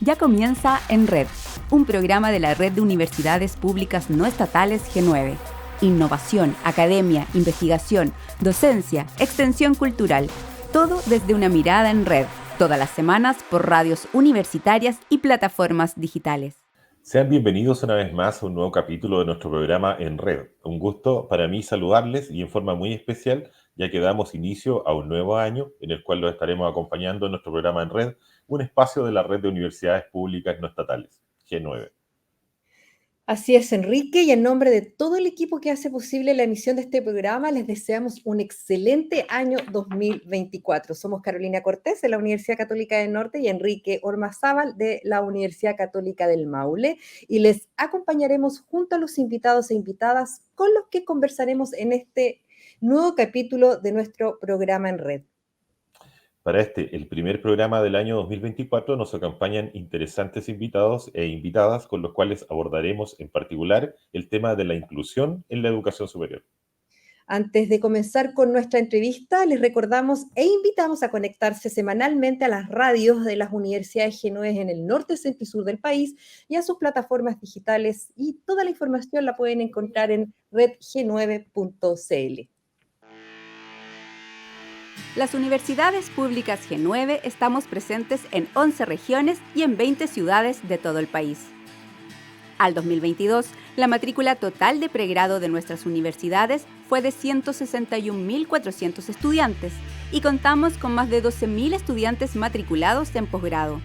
Ya comienza En Red, un programa de la Red de Universidades Públicas No Estatales G9. Innovación, academia, investigación, docencia, extensión cultural. Todo desde una mirada en red. Todas las semanas por radios universitarias y plataformas digitales. Sean bienvenidos una vez más a un nuevo capítulo de nuestro programa En Red. Un gusto para mí saludarles y en forma muy especial, ya que damos inicio a un nuevo año en el cual los estaremos acompañando en nuestro programa En Red, un espacio de la Red de Universidades Públicas No Estatales, G9. Así es, Enrique, y en nombre de todo el equipo que hace posible la emisión de este programa, les deseamos un excelente año 2024. Somos Carolina Cortés de la Universidad Católica del Norte y Enrique Ormazábal de la Universidad Católica del Maule, y les acompañaremos junto a los invitados e invitadas con los que conversaremos en este nuevo capítulo de nuestro programa en red. Para el primer programa del año 2024, nos acompañan interesantes invitados e invitadas con los cuales abordaremos en particular el tema de la inclusión en la educación superior. Antes de comenzar con nuestra entrevista, les recordamos e invitamos a conectarse semanalmente a las radios de las universidades G9 en el norte, centro y sur del país y a sus plataformas digitales, y toda la información la pueden encontrar en redg9.cl. Las universidades públicas G9 estamos presentes en 11 regiones y en 20 ciudades de todo el país. Al 2022, la matrícula total de pregrado de nuestras universidades fue de 161.400 estudiantes y contamos con más de 12.000 estudiantes matriculados en posgrado,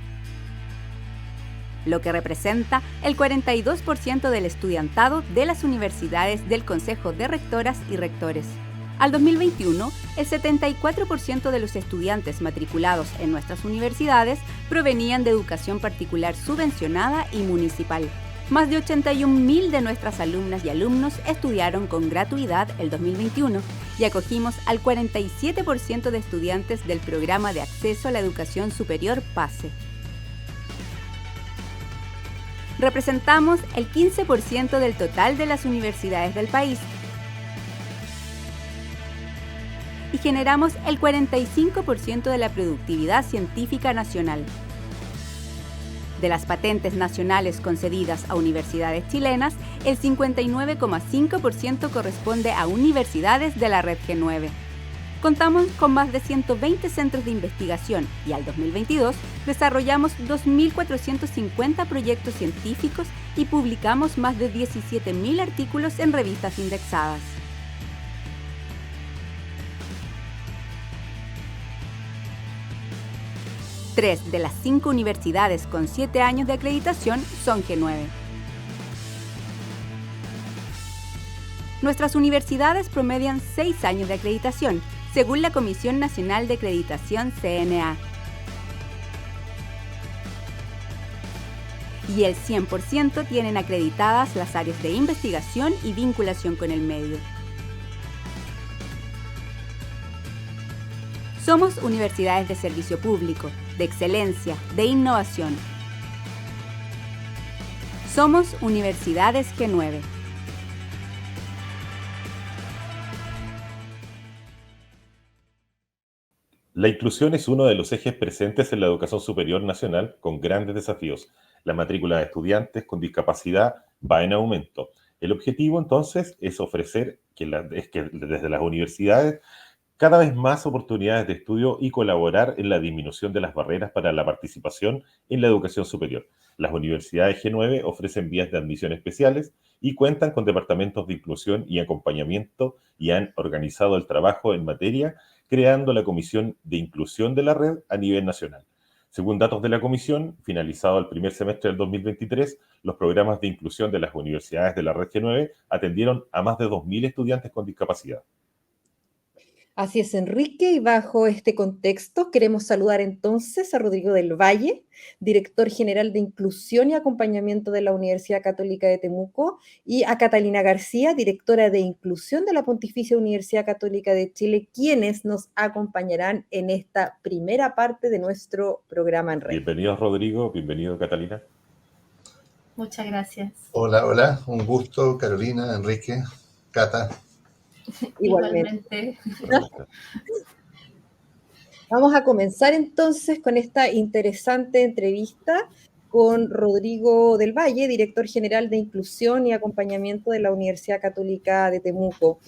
lo que representa el 42% del estudiantado de las universidades del Consejo de Rectoras y Rectores. Al 2021, el 74% de los estudiantes matriculados en nuestras universidades provenían de educación particular subvencionada y municipal. Más de 81.000 de nuestras alumnas y alumnos estudiaron con gratuidad el 2021 y acogimos al 47% de estudiantes del Programa de Acceso a la Educación Superior PASE. Representamos el 15% del total de las universidades del país y generamos el 45% de la productividad científica nacional. De las patentes nacionales concedidas a universidades chilenas, el 59,5% corresponde a universidades de la red G9. Contamos con más de 120 centros de investigación y al 2022 desarrollamos 2.450 proyectos científicos y publicamos más de 17.000 artículos en revistas indexadas. Tres de las 5 universidades con 7 años de acreditación son G9. Nuestras universidades promedian 6 años de acreditación, según la Comisión Nacional de Acreditación CNA. Y el 100% tienen acreditadas las áreas de investigación y vinculación con el medio. Somos universidades de servicio público, de excelencia, de innovación. Somos Universidades G9. La inclusión es uno de los ejes presentes en la educación superior nacional con grandes desafíos. La matrícula de estudiantes con discapacidad va en aumento. El objetivo, entonces, es ofrecer que desde las universidades cada vez más oportunidades de estudio y colaborar en la disminución de las barreras para la participación en la educación superior. Las universidades G9 ofrecen vías de admisión especiales y cuentan con departamentos de inclusión y acompañamiento y han organizado el trabajo en materia, creando la Comisión de Inclusión de la Red a nivel nacional. Según datos de la comisión, finalizado el primer semestre del 2023, los programas de inclusión de las universidades de la Red G9 atendieron a más de 2.000 estudiantes con discapacidad. Así es, Enrique, y bajo este contexto queremos saludar entonces a Rodrigo del Valle, director general de Inclusión y Acompañamiento de la Universidad Católica de Temuco, y a Catalina García, directora de Inclusión de la Pontificia Universidad Católica de Chile, quienes nos acompañarán en esta primera parte de nuestro programa en red. Bienvenidos, Rodrigo, bienvenido, Catalina. Muchas gracias. Hola, un gusto, Carolina, Enrique, Cata. Igualmente. Vamos a comenzar entonces con esta interesante entrevista con Rodrigo del Valle, director general de Inclusión y Acompañamiento de la Universidad Católica de Temuco.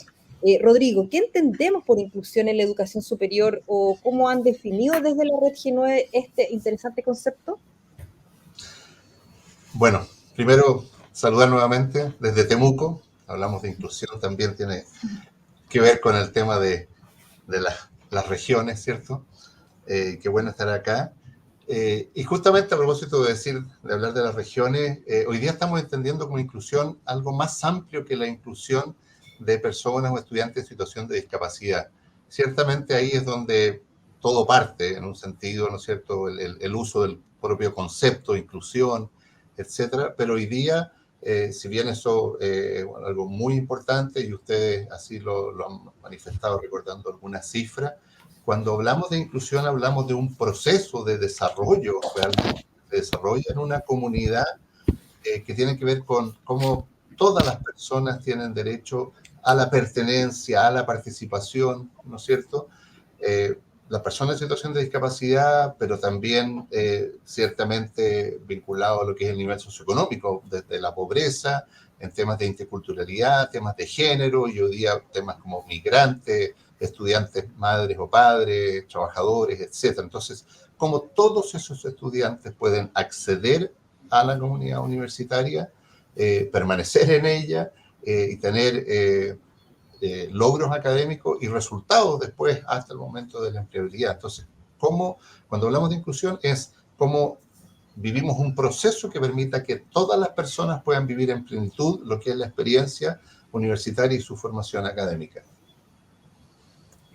Rodrigo, ¿qué entendemos por inclusión en la educación superior o cómo han definido desde la Red G9 este interesante concepto? Bueno, primero saludar nuevamente desde Temuco. Hablamos de inclusión, también tiene que ver con el tema de las regiones, ¿cierto? Qué bueno estar acá. Y justamente a propósito de hablar de las regiones, hoy día estamos entendiendo como inclusión algo más amplio que la inclusión de personas o estudiantes en situación de discapacidad. Ciertamente ahí es donde todo parte, en un sentido, ¿no es cierto?, el uso del propio concepto, inclusión, etcétera, pero hoy día, si bien eso es algo muy importante y ustedes así lo han manifestado recordando algunas cifras, cuando hablamos de inclusión hablamos de un proceso de desarrollo, realmente de desarrollo en una comunidad que tiene que ver con cómo todas las personas tienen derecho a la pertenencia, a la participación, ¿no es cierto? Las personas en situación de discapacidad, pero también ciertamente vinculado a lo que es el nivel socioeconómico, desde la pobreza, en temas de interculturalidad, temas de género, y hoy día temas como migrantes, estudiantes, madres o padres, trabajadores, etcétera. Entonces, como todos esos estudiantes pueden acceder a la comunidad universitaria, permanecer en ella y tener logros académicos y resultados después hasta el momento de la empleabilidad. Entonces, cuando hablamos de inclusión es cómo vivimos un proceso que permita que todas las personas puedan vivir en plenitud lo que es la experiencia universitaria y su formación académica.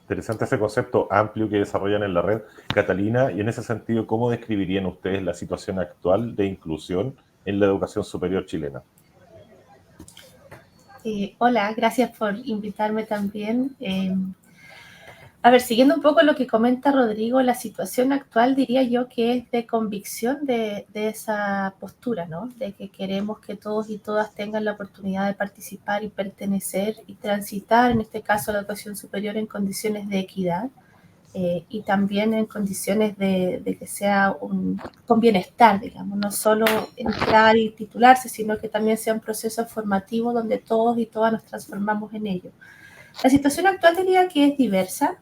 Interesante ese concepto amplio que desarrollan en la red. Catalina, y en ese sentido, ¿cómo describirían ustedes la situación actual de inclusión en la educación superior chilena? Hola, gracias por invitarme también. Siguiendo un poco lo que comenta Rodrigo, la situación actual diría yo que es de convicción de esa postura, ¿no? De que queremos que todos y todas tengan la oportunidad de participar y pertenecer y transitar, en este caso, la educación superior en condiciones de equidad y también en condiciones de que sea con bienestar, digamos, no solo entrar y titularse, sino que también sea un proceso formativo donde todos y todas nos transformamos en ello. La situación actual diría que es diversa,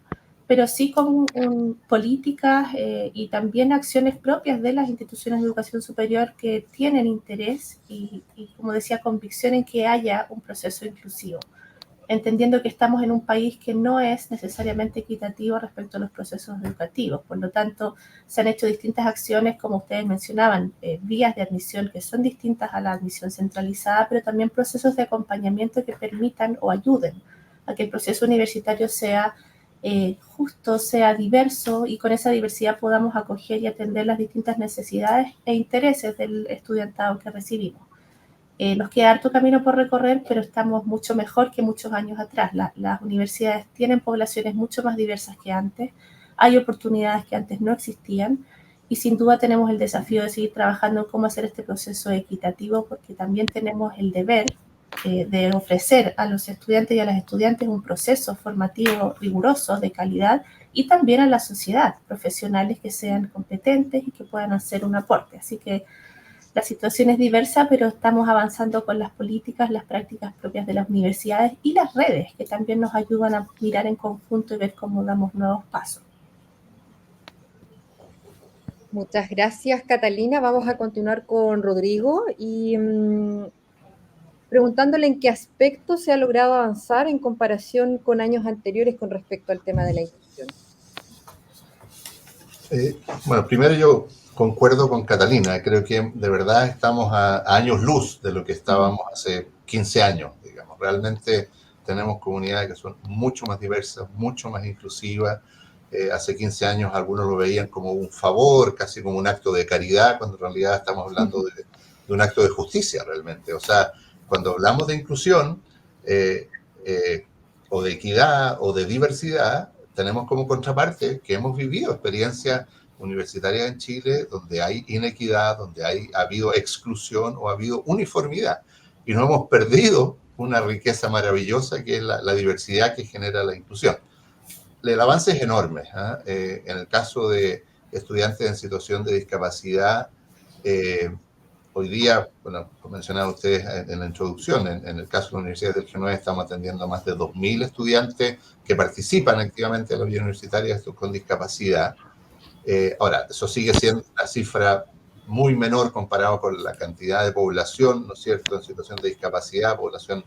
pero sí con políticas y también acciones propias de las instituciones de educación superior que tienen interés y, como decía, convicción en que haya un proceso inclusivo, entendiendo que estamos en un país que no es necesariamente equitativo respecto a los procesos educativos. Por lo tanto, se han hecho distintas acciones, como ustedes mencionaban, vías de admisión que son distintas a la admisión centralizada, pero también procesos de acompañamiento que permitan o ayuden a que el proceso universitario sea justo, sea diverso y con esa diversidad podamos acoger y atender las distintas necesidades e intereses del estudiantado que recibimos. Nos queda harto camino por recorrer, pero estamos mucho mejor que muchos años atrás. Las universidades tienen poblaciones mucho más diversas que antes, hay oportunidades que antes no existían y sin duda tenemos el desafío de seguir trabajando en cómo hacer este proceso equitativo, porque también tenemos el deber de ofrecer a los estudiantes y a las estudiantes un proceso formativo riguroso, de calidad, y también a la sociedad, profesionales que sean competentes y que puedan hacer un aporte. Así que la situación es diversa, pero estamos avanzando con las políticas, las prácticas propias de las universidades y las redes, que también nos ayudan a mirar en conjunto y ver cómo damos nuevos pasos. Muchas gracias, Catalina. Vamos a continuar con Rodrigo y preguntándole en qué aspecto se ha logrado avanzar en comparación con años anteriores con respecto al tema de la inclusión. Bueno, primero yo concuerdo con Catalina. Creo que de verdad estamos a años luz de lo que estábamos hace 15 años, digamos. Realmente tenemos comunidades que son mucho más diversas, mucho más inclusivas. Hace 15 años algunos lo veían como un favor, casi como un acto de caridad, cuando en realidad estamos hablando de un acto de justicia realmente. O sea, cuando hablamos de inclusión o de equidad o de diversidad, tenemos como contraparte que hemos vivido experiencias universitarias en Chile donde hay inequidad, donde ha habido exclusión o ha habido uniformidad. Y no hemos perdido una riqueza maravillosa que es la diversidad que genera la inclusión. El avance es enorme. En el caso de estudiantes en situación de discapacidad, Hoy día, bueno, como mencionaba ustedes en la introducción, en el caso de la Universidad del G9 estamos atendiendo a más de 2.000 estudiantes que participan activamente en la vida universitaria con discapacidad. Ahora, eso sigue siendo una cifra muy menor comparado con la cantidad de población, ¿no es cierto?, en situación de discapacidad, población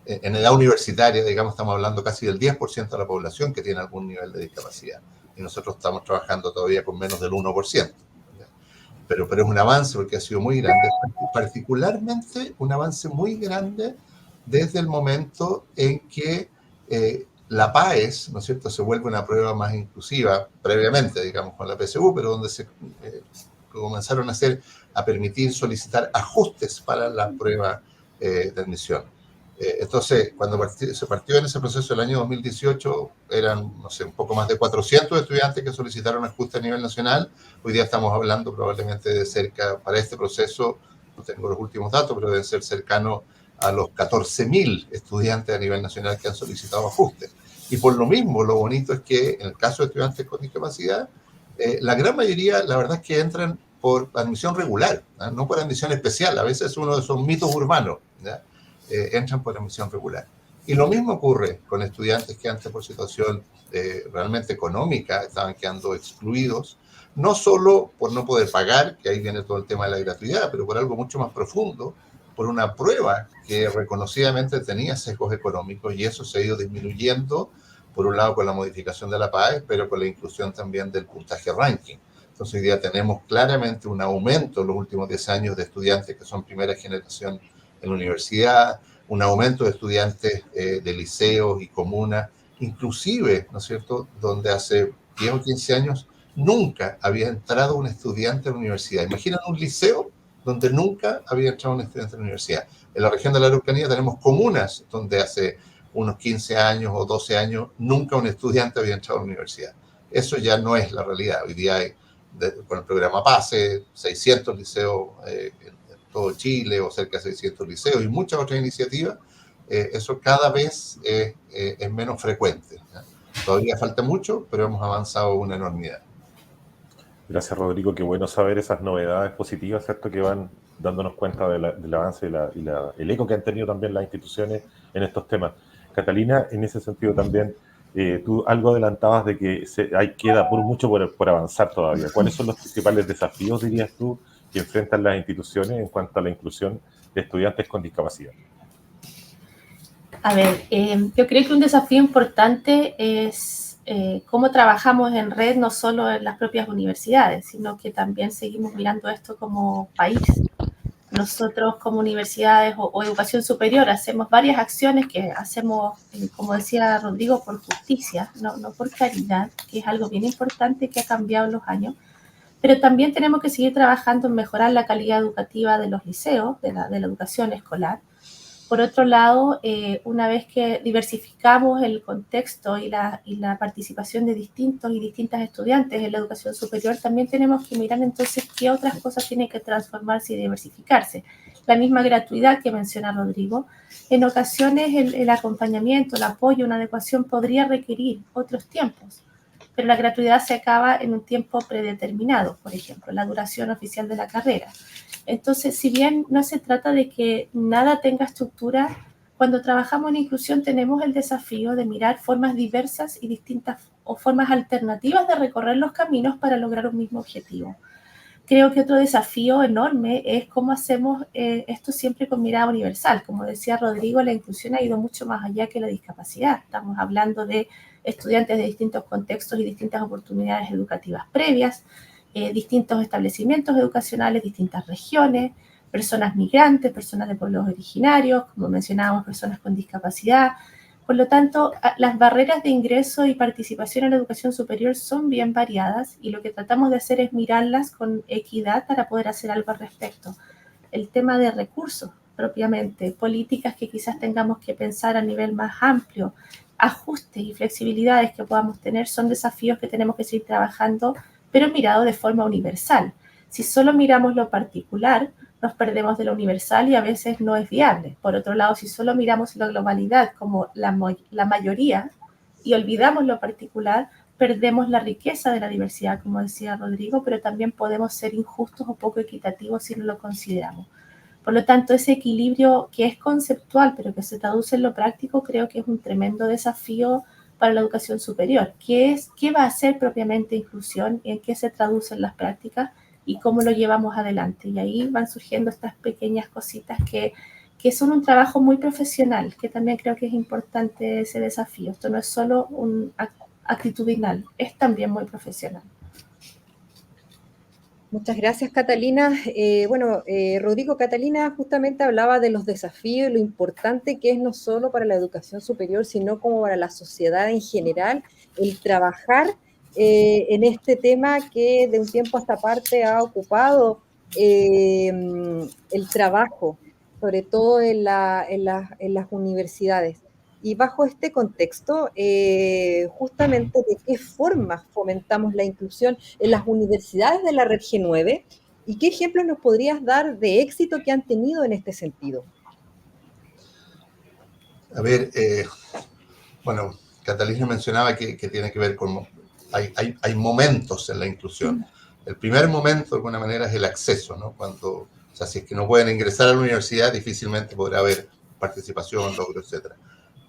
en edad universitaria, digamos, estamos hablando casi del 10% de la población que tiene algún nivel de discapacidad. Y nosotros estamos trabajando todavía con menos del 1%. Pero es un avance porque ha sido muy grande, particularmente un avance muy grande desde el momento en que la PAES, ¿no es cierto?, se vuelve una prueba más inclusiva, previamente, digamos, con la PSU, pero donde se comenzaron a permitir solicitar ajustes para la prueba de admisión. Entonces, cuando se partió en ese proceso el año 2018, eran, no sé, un poco más de 400 estudiantes que solicitaron ajuste a nivel nacional. Hoy día estamos hablando probablemente de cerca, para este proceso, no tengo los últimos datos, pero deben ser cercanos a los 14.000 estudiantes a nivel nacional que han solicitado ajuste. Y por lo mismo, lo bonito es que en el caso de estudiantes con discapacidad, la gran mayoría, la verdad es que entran por admisión regular, no por admisión especial. A veces es uno de esos mitos urbanos, ¿ya? Entran por admisión regular. Y lo mismo ocurre con estudiantes que antes por situación realmente económica estaban quedando excluidos, no solo por no poder pagar, que ahí viene todo el tema de la gratuidad, pero por algo mucho más profundo, por una prueba que reconocidamente tenía sesgos económicos, y eso se ha ido disminuyendo, por un lado con la modificación de la PAES, pero con la inclusión también del puntaje ranking. Entonces hoy día tenemos claramente un aumento en los últimos 10 años de estudiantes que son primera generación en la universidad, un aumento de estudiantes de liceos y comunas, inclusive, ¿no es cierto?, donde hace 10 o 15 años nunca había entrado un estudiante a la universidad. Imaginen un liceo donde nunca había entrado un estudiante a la universidad. En la región de la Araucanía tenemos comunas donde hace unos 15 años o 12 años nunca un estudiante había entrado a la universidad. Eso ya no es la realidad. Hoy día hay, con el programa PASE, 600 liceos en todo Chile, o cerca de 600 liceos y muchas otras iniciativas. Eso cada vez es menos frecuente, ¿ya? Todavía falta mucho, pero hemos avanzado una enormidad. Gracias, Rodrigo. Qué bueno saber esas novedades positivas, ¿cierto?, que van dándonos cuenta del avance y el eco que han tenido también las instituciones en estos temas. Catalina, en ese sentido también, tú algo adelantabas de que queda mucho por avanzar todavía. ¿Cuáles son los principales desafíos, dirías tú, que enfrentan las instituciones en cuanto a la inclusión de estudiantes con discapacidad? A ver, yo creo que un desafío importante es cómo trabajamos en red, no solo en las propias universidades, sino que también seguimos mirando esto como país. Nosotros como universidades o educación superior hacemos varias acciones que hacemos, como decía Rodrigo, por justicia, no por caridad, que es algo bien importante que ha cambiado en los años, pero también tenemos que seguir trabajando en mejorar la calidad educativa de los liceos, de la educación escolar. Por otro lado, una vez que diversificamos el contexto y la participación de distintos y distintas estudiantes en la educación superior, también tenemos que mirar entonces qué otras cosas tienen que transformarse y diversificarse. La misma gratuidad que menciona Rodrigo, en ocasiones el acompañamiento, el apoyo, una adecuación podría requerir otros tiempos, pero la gratuidad se acaba en un tiempo predeterminado, por ejemplo, la duración oficial de la carrera. Entonces, si bien no se trata de que nada tenga estructura, cuando trabajamos en inclusión tenemos el desafío de mirar formas diversas y distintas o formas alternativas de recorrer los caminos para lograr un mismo objetivo. Creo que otro desafío enorme es cómo hacemos esto siempre con mirada universal. Como decía Rodrigo, la inclusión ha ido mucho más allá que la discapacidad. Estamos hablando de estudiantes de distintos contextos y distintas oportunidades educativas previas, distintos establecimientos educacionales, distintas regiones, personas migrantes, personas de pueblos originarios, como mencionábamos, personas con discapacidad. Por lo tanto, las barreras de ingreso y participación en la educación superior son bien variadas y lo que tratamos de hacer es mirarlas con equidad para poder hacer algo al respecto. El tema de recursos, propiamente, políticas que quizás tengamos que pensar a nivel más amplio, ajustes y flexibilidades que podamos tener son desafíos que tenemos que seguir trabajando, pero mirado de forma universal. Si solo miramos lo particular, nos perdemos de lo universal y a veces no es viable. Por otro lado, si solo miramos la globalidad como la mayoría y olvidamos lo particular, perdemos la riqueza de la diversidad, como decía Rodrigo, pero también podemos ser injustos o poco equitativos si no lo consideramos. Por lo tanto, ese equilibrio que es conceptual, pero que se traduce en lo práctico, creo que es un tremendo desafío para la educación superior. ¿Qué va a ser propiamente inclusión? ¿En qué se traducen las prácticas? ¿Y cómo lo llevamos adelante? Y ahí van surgiendo estas pequeñas cositas que son un trabajo muy profesional, que también creo que es importante ese desafío. Esto no es solo un actitudinal, es también muy profesional. Muchas gracias, Catalina. Rodrigo, Catalina justamente hablaba de los desafíos y lo importante que es no solo para la educación superior, sino como para la sociedad en general, el trabajar en este tema que de un tiempo a esta parte ha ocupado el trabajo, sobre todo en las universidades. Y bajo este contexto, justamente de qué forma fomentamos la inclusión en las universidades de la Red G9 y qué ejemplos nos podrías dar de éxito que han tenido en este sentido. A ver, bueno, Catalina mencionaba que tiene que ver con... Hay momentos en la inclusión. El primer momento, de alguna manera, es el acceso, ¿no? O sea, si es que no pueden ingresar a la universidad, difícilmente podrá haber participación, logro, etcétera.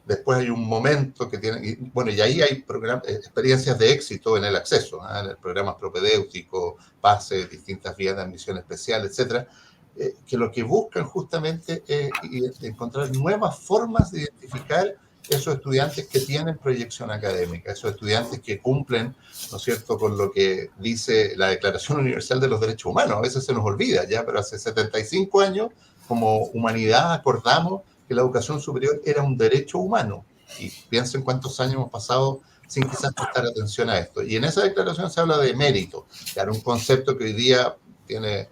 Después hay un momento que tiene, y ahí hay experiencias de éxito en el acceso, en el programa propedéutico, PASE, distintas vías de admisión especial, etcétera, que lo que buscan justamente es encontrar nuevas formas de identificar esos estudiantes que tienen proyección académica, esos estudiantes que cumplen, ¿no es cierto?, con lo que dice la Declaración Universal de los Derechos Humanos. A veces se nos olvida ya, pero hace 75 años, como humanidad, acordamos que la educación superior era un derecho humano. Y piensen cuántos años hemos pasado sin quizás prestar atención a esto. Y en esa declaración se habla de mérito, claro, un concepto que hoy día tiene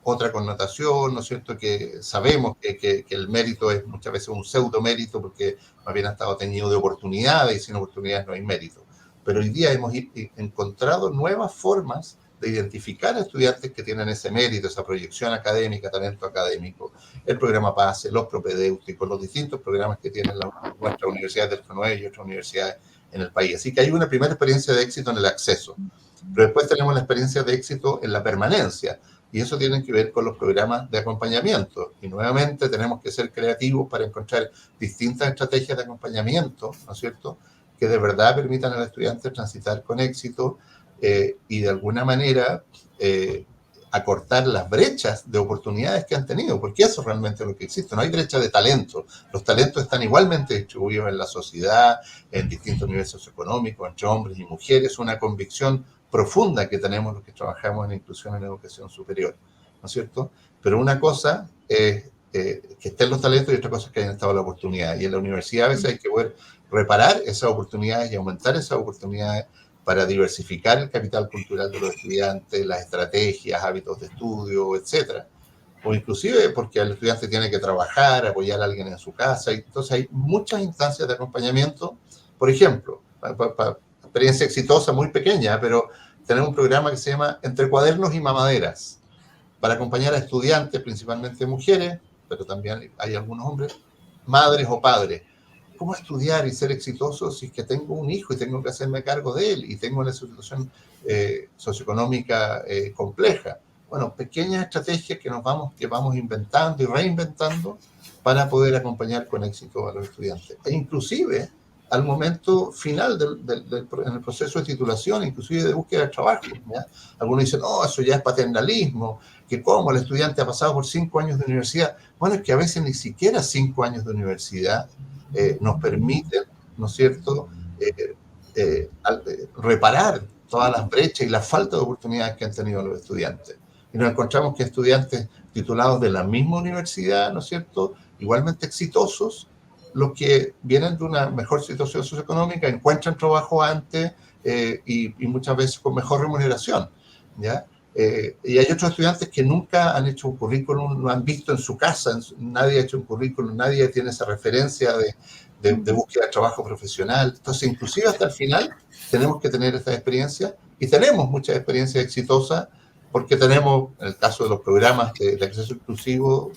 otra connotación, ¿no es cierto?, que sabemos que el mérito es muchas veces un pseudo mérito porque más bien ha estado teñido de oportunidades y sin oportunidades no hay mérito. Pero hoy día hemos encontrado nuevas formas de identificar a estudiantes que tienen ese mérito, esa proyección académica, talento académico, el programa PASE, los propedéuticos, los distintos programas que tienen nuestras universidades del G9 y otras universidades en el país. Así que hay una primera experiencia de éxito en el acceso, pero después tenemos la experiencia de éxito en la permanencia, y eso tiene que ver con los programas de acompañamiento. Y nuevamente tenemos que ser creativos para encontrar distintas estrategias de acompañamiento, ¿no es cierto?, que de verdad permitan al estudiante transitar con éxito y de alguna manera acortar las brechas de oportunidades que han tenido, porque eso es realmente lo que existe. No hay brecha de talento. Los talentos están igualmente distribuidos en la sociedad, en distintos niveles socioeconómicos, entre hombres y mujeres. Una convicción profunda que tenemos los que trabajamos en inclusión en educación superior, ¿no es cierto? Pero una cosa es que estén los talentos y otra cosa es que hayan estado la oportunidad. Y en la universidad a veces hay que poder reparar esas oportunidades y aumentar esas oportunidades para diversificar el capital cultural de los estudiantes, las estrategias, hábitos de estudio, etcétera. O inclusive porque el estudiante tiene que trabajar, apoyar a alguien en su casa. Y entonces hay muchas instancias de acompañamiento. Por ejemplo, experiencia exitosa muy pequeña, pero tenemos un programa que se llama Entre Cuadernos y Mamaderas, para acompañar a estudiantes, principalmente mujeres, pero también hay algunos hombres, madres o padres. ¿Cómo estudiar y ser exitoso si es que tengo un hijo y tengo que hacerme cargo de él y tengo una situación socioeconómica compleja? Bueno, pequeñas estrategias que vamos inventando y reinventando para poder acompañar con éxito a los estudiantes. E inclusive al momento final en el proceso de titulación, inclusive de búsqueda de trabajo, ¿ya? Algunos dicen, no, eso ya es paternalismo, que cómo el estudiante ha pasado por 5 años de universidad. Bueno, es que a veces ni siquiera 5 años de universidad nos permiten, ¿no es cierto?, reparar todas las brechas y la falta de oportunidades que han tenido los estudiantes. Y nos encontramos que estudiantes titulados de la misma universidad, ¿no es cierto?, igualmente exitosos, los que vienen de una mejor situación socioeconómica, encuentran trabajo antes y muchas veces con mejor remuneración, ¿ya? Y hay otros estudiantes que nunca han hecho un currículum, no han visto en su casa, nadie ha hecho un currículum, nadie tiene esa referencia de búsqueda de trabajo profesional. Entonces, inclusive hasta el final, tenemos que tener esta experiencia y tenemos muchas experiencias exitosas porque tenemos, en el caso de los programas de acceso inclusivo,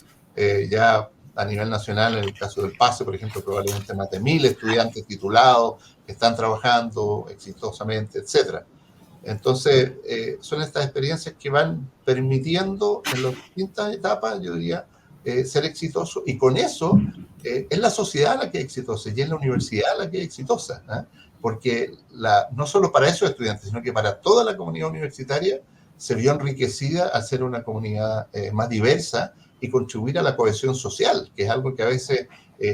ya a nivel nacional, en el caso del PASE, por ejemplo, probablemente más de 1.000 estudiantes titulados están trabajando exitosamente, etcétera. Entonces, son estas experiencias que van permitiendo en las distintas etapas, yo diría, ser exitoso, y con eso es la sociedad la que es exitosa y es la universidad la que es exitosa, ¿eh? Porque no solo para esos estudiantes, sino que para toda la comunidad universitaria se vio enriquecida al ser una comunidad más diversa y contribuir a la cohesión social, que es algo que a veces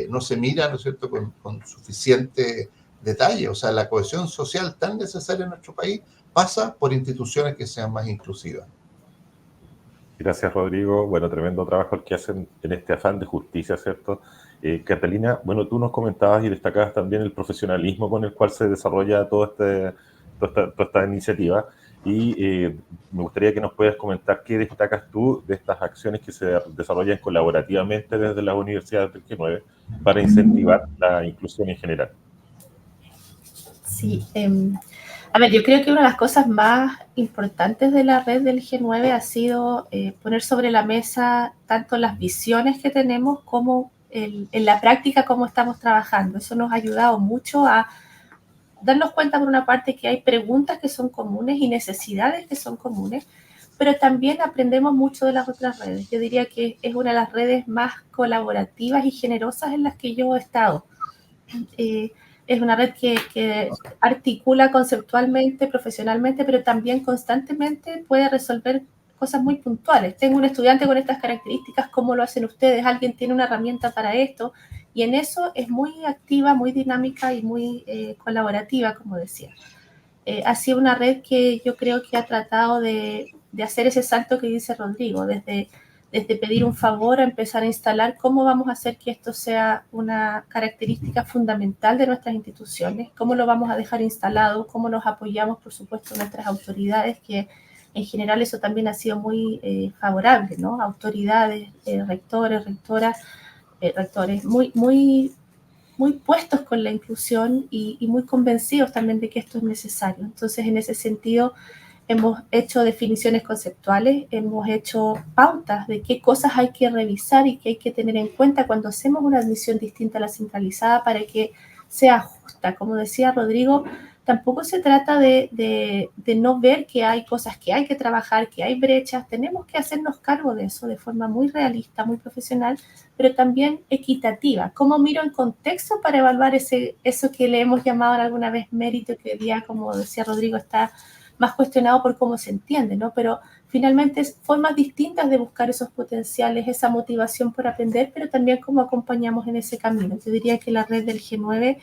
no se mira, ¿no es cierto?, con suficiente detalle. O sea, la cohesión social tan necesaria en nuestro país pasa por instituciones que sean más inclusivas. Gracias, Rodrigo. Bueno, tremendo trabajo el que hacen en este afán de justicia, ¿cierto? Catalina, bueno, tú nos comentabas y destacabas también el profesionalismo con el cual se desarrolla toda esta iniciativa, y me gustaría que nos puedas comentar qué destacas tú de estas acciones que se desarrollan colaborativamente desde las universidades del G9 para incentivar la inclusión en general. Sí, a ver, yo creo que una de las cosas más importantes de la red del G9 ha sido poner sobre la mesa tanto las visiones que tenemos como en la práctica cómo estamos trabajando. Eso nos ha ayudado mucho a darnos cuenta, por una parte, que hay preguntas que son comunes y necesidades que son comunes, pero también aprendemos mucho de las otras redes. Yo diría que es una de las redes más colaborativas y generosas en las que yo he estado. Es una red que articula conceptualmente, profesionalmente, pero también constantemente puede resolver cosas muy puntuales. Tengo un estudiante con estas características, ¿cómo lo hacen ustedes? ¿Alguien tiene una herramienta para esto? Y en eso es muy activa, muy dinámica y muy colaborativa, como decía. Ha sido una red que yo creo que ha tratado de hacer ese salto que dice Rodrigo, desde pedir un favor a empezar a instalar cómo vamos a hacer que esto sea una característica fundamental de nuestras instituciones, cómo lo vamos a dejar instalado, cómo nos apoyamos, por supuesto, nuestras autoridades, que en general eso también ha sido muy favorable, ¿no? Autoridades, rectores, rectoras, rectores, muy puestos con la inclusión y muy convencidos también de que esto es necesario. Entonces, en ese sentido, hemos hecho definiciones conceptuales, hemos hecho pautas de qué cosas hay que revisar y qué hay que tener en cuenta cuando hacemos una admisión distinta a la centralizada para que sea justa. Como decía Rodrigo, tampoco se trata de no ver que hay cosas que hay que trabajar, que hay brechas. Tenemos que hacernos cargo de eso de forma muy realista, muy profesional, pero también equitativa. ¿Cómo miro en contexto para evaluar eso que le hemos llamado alguna vez mérito, que hoy día, como decía Rodrigo, está más cuestionado por cómo se entiende, ¿no? Pero finalmente formas distintas de buscar esos potenciales, esa motivación por aprender, pero también cómo acompañamos en ese camino. Yo diría que la red del G9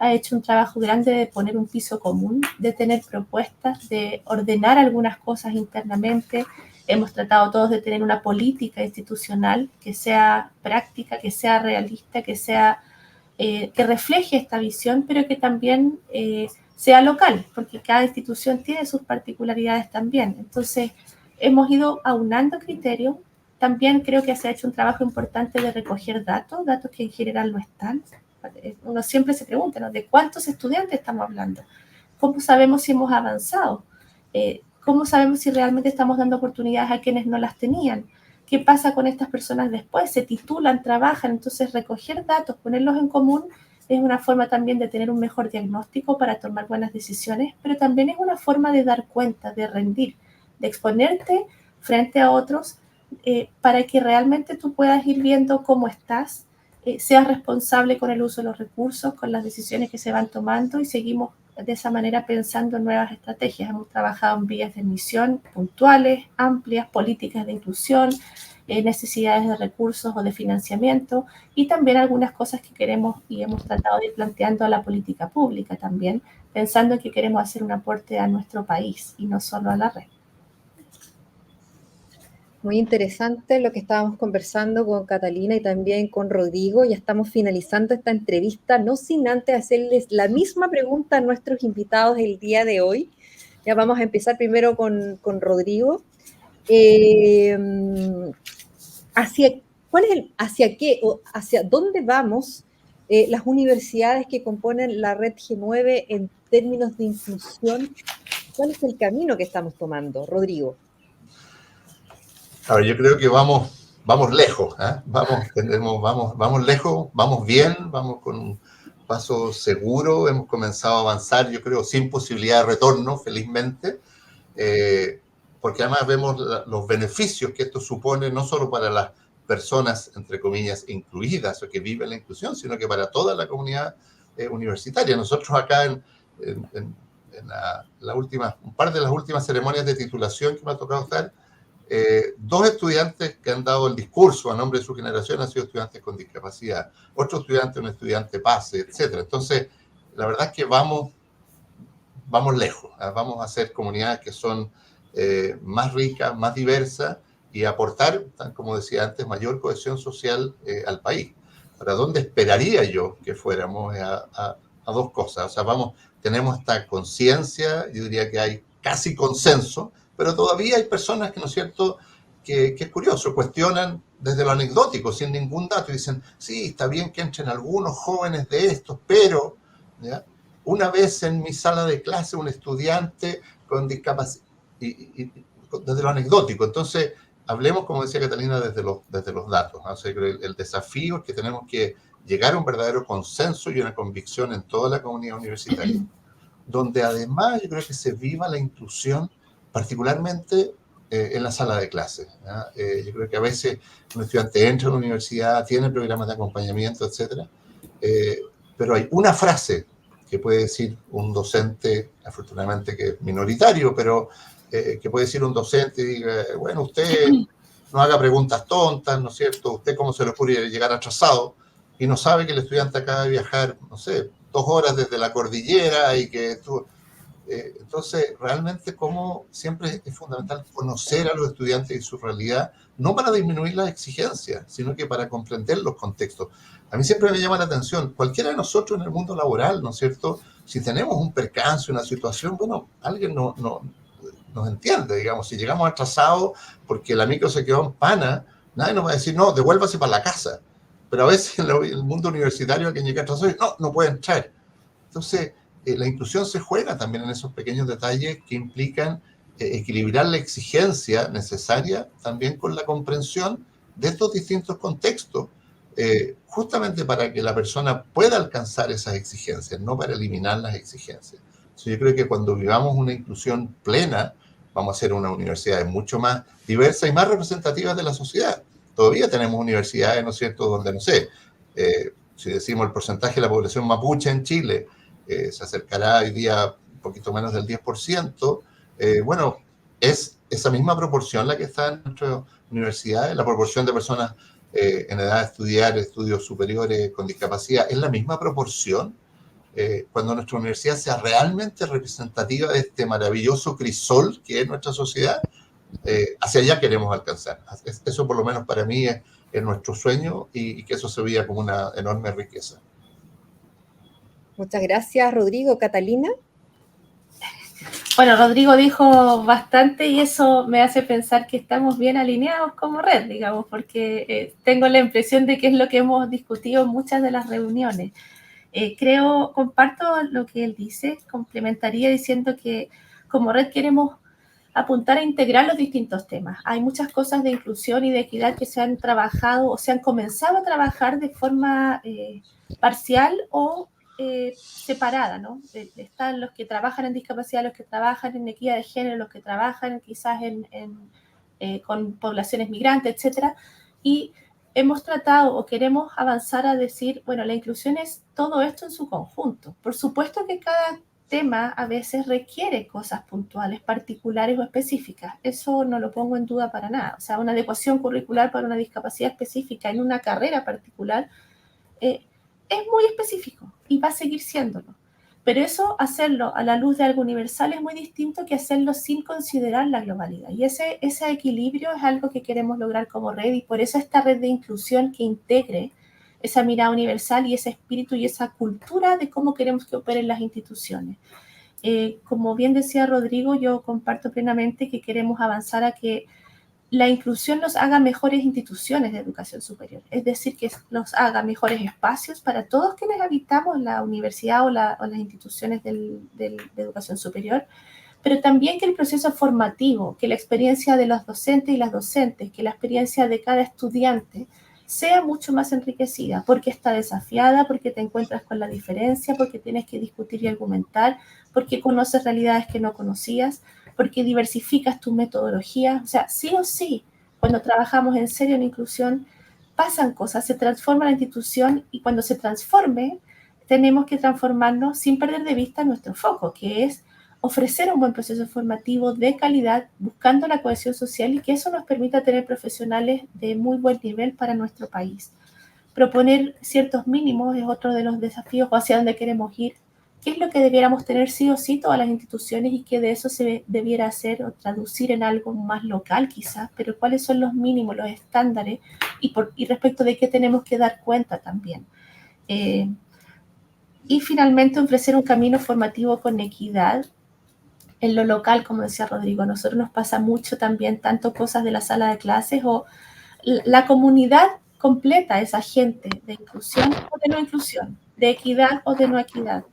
ha hecho un trabajo grande de poner un piso común, de tener propuestas, de ordenar algunas cosas internamente. Hemos tratado todos de tener una política institucional que sea práctica, que sea realista, que refleje esta visión, pero que también sea local, porque cada institución tiene sus particularidades también. Entonces, hemos ido aunando criterios. También creo que se ha hecho un trabajo importante de recoger datos que en general no están. Uno siempre se pregunta, ¿no?, ¿de cuántos estudiantes estamos hablando? ¿Cómo sabemos si hemos avanzado? ¿Cómo sabemos si realmente estamos dando oportunidades a quienes no las tenían? ¿Qué pasa con estas personas después? Se titulan, trabajan. Entonces, recoger datos, ponerlos en común, es una forma también de tener un mejor diagnóstico para tomar buenas decisiones, pero también es una forma de dar cuenta, de rendir, de exponerte frente a otros para que realmente tú puedas ir viendo cómo estás, seas responsable con el uso de los recursos, con las decisiones que se van tomando, y seguimos de esa manera pensando en nuevas estrategias. Hemos trabajado en vías de admisión puntuales, amplias, políticas de inclusión, necesidades de recursos o de financiamiento, y también algunas cosas que queremos y hemos tratado de ir planteando a la política pública también, pensando en que queremos hacer un aporte a nuestro país y no solo a la red. Muy interesante lo que estábamos conversando con Catalina y también con Rodrigo. Ya estamos finalizando esta entrevista, no sin antes hacerles la misma pregunta a nuestros invitados el día de hoy. Ya vamos a empezar primero con Rodrigo. ¿Hacia dónde vamos las universidades que componen la red G9 en términos de inclusión? ¿Cuál es el camino que estamos tomando, Rodrigo? Ahora, yo creo que vamos lejos, ¿eh? Vamos lejos, vamos bien, vamos con paso seguro, hemos comenzado a avanzar, yo creo, sin posibilidad de retorno, felizmente, porque además vemos los beneficios que esto supone no solo para las personas, entre comillas, incluidas o que viven la inclusión, sino que para toda la comunidad universitaria. Nosotros acá en un par de las últimas ceremonias de titulación que me ha tocado estar, 2 estudiantes que han dado el discurso a nombre de su generación han sido estudiantes con discapacidad, otro estudiante, un estudiante PASE, etc. Entonces, la verdad es que vamos lejos, vamos a hacer comunidades que son más ricas, más diversas y aportar, como decía antes, mayor cohesión social al país. ¿Para dónde esperaría yo que fuéramos? A 2 cosas. O sea, tenemos esta conciencia, yo diría que hay casi consenso, pero todavía hay personas que, ¿no es cierto?, que es curioso, cuestionan desde lo anecdótico, sin ningún dato, y dicen, sí, está bien que entren algunos jóvenes de estos, pero, ¿ya?, una vez en mi sala de clase un estudiante con discapacidad, y desde lo anecdótico. Entonces, hablemos, como decía Catalina, desde los datos. O sea, el desafío es que tenemos que llegar a un verdadero consenso y una convicción en toda la comunidad universitaria, donde además yo creo que se viva la inclusión, particularmente en la sala de clases. Yo creo que a veces un estudiante entra a la universidad, tiene programas de acompañamiento, etcétera, pero hay una frase que puede decir un docente, afortunadamente que es minoritario, pero que puede decir un docente y diga, bueno, usted no haga preguntas tontas, ¿no es cierto? ¿Usted cómo se le ocurre llegar atrasado? Y no sabe que el estudiante acaba de viajar, no sé, 2 horas desde la cordillera y que tú... entonces, realmente como siempre es fundamental conocer a los estudiantes y su realidad, no para disminuir las exigencias, sino que para comprender los contextos. A mí siempre me llama la atención, cualquiera de nosotros en el mundo laboral, ¿no es cierto? Si tenemos un percance, una situación, bueno, alguien nos entiende, digamos. Si llegamos atrasados porque la micro se quedó en pana, nadie nos va a decir, no, devuélvase para la casa. Pero a veces en el mundo universitario alguien llega atrasado y no puede entrar. Entonces, la inclusión se juega también en esos pequeños detalles que implican equilibrar la exigencia necesaria también con la comprensión de estos distintos contextos, justamente para que la persona pueda alcanzar esas exigencias, no para eliminar las exigencias. Entonces, yo creo que cuando vivamos una inclusión plena, vamos a ser una universidad mucho más diversa y más representativa de la sociedad. Todavía tenemos universidades, ¿no es cierto?, donde, no sé, si decimos el porcentaje de la población mapuche en Chile, se acercará hoy día un poquito menos del 10%, bueno, es esa misma proporción la que está en nuestras universidades, la proporción de personas en edad de estudiar estudios superiores con discapacidad, es la misma proporción. Cuando nuestra universidad sea realmente representativa de este maravilloso crisol que es nuestra sociedad, hacia allá queremos alcanzar. Eso por lo menos para mí es nuestro sueño y que eso se veía como una enorme riqueza. Muchas gracias, Rodrigo. Catalina. Bueno, Rodrigo dijo bastante y eso me hace pensar que estamos bien alineados como red, digamos, porque tengo la impresión de que es lo que hemos discutido en muchas de las reuniones. Comparto lo que él dice, complementaría diciendo que como red queremos apuntar a integrar los distintos temas. Hay muchas cosas de inclusión y de equidad que se han trabajado o se han comenzado a trabajar de forma parcial o separada, ¿no? Están los que trabajan en discapacidad, los que trabajan en equidad de género, los que trabajan quizás con poblaciones migrantes, etcétera, y hemos tratado o queremos avanzar a decir, bueno, la inclusión es todo esto en su conjunto. Por supuesto que cada tema a veces requiere cosas puntuales, particulares o específicas. Eso no lo pongo en duda para nada. O sea, una adecuación curricular para una discapacidad específica en una carrera particular es muy específico y va a seguir siéndolo. Pero eso, hacerlo a la luz de algo universal es muy distinto que hacerlo sin considerar la globalidad. Y ese equilibrio es algo que queremos lograr como red y por eso esta red de inclusión que integre esa mirada universal y ese espíritu y esa cultura de cómo queremos que operen las instituciones. Como bien decía Rodrigo, yo comparto plenamente que queremos avanzar a que la inclusión nos haga mejores instituciones de educación superior, es decir, que nos haga mejores espacios para todos quienes habitamos la universidad o las instituciones de educación superior, pero también que el proceso formativo, que la experiencia de los docentes y las docentes, que la experiencia de cada estudiante sea mucho más enriquecida, porque está desafiada, porque te encuentras con la diferencia, porque tienes que discutir y argumentar, porque conoces realidades que no conocías, porque diversificas tu metodología. O sea, sí o sí, cuando trabajamos en serio en inclusión, pasan cosas, se transforma la institución y cuando se transforme, tenemos que transformarnos sin perder de vista nuestro foco, que es ofrecer un buen proceso formativo de calidad, buscando la cohesión social y que eso nos permita tener profesionales de muy buen nivel para nuestro país. Proponer ciertos mínimos es otro de los desafíos o hacia dónde queremos ir. ¿Qué es lo que debiéramos tener sí o sí todas las instituciones y que de eso se debiera hacer o traducir en algo más local quizás? Pero ¿cuáles son los mínimos, los estándares y respecto de qué tenemos que dar cuenta también? Y finalmente ofrecer un camino formativo con equidad en lo local, como decía Rodrigo. A nosotros nos pasa mucho también, tanto cosas de la sala de clases o la comunidad completa, esa gente de inclusión o de no inclusión, de equidad o de no equidad.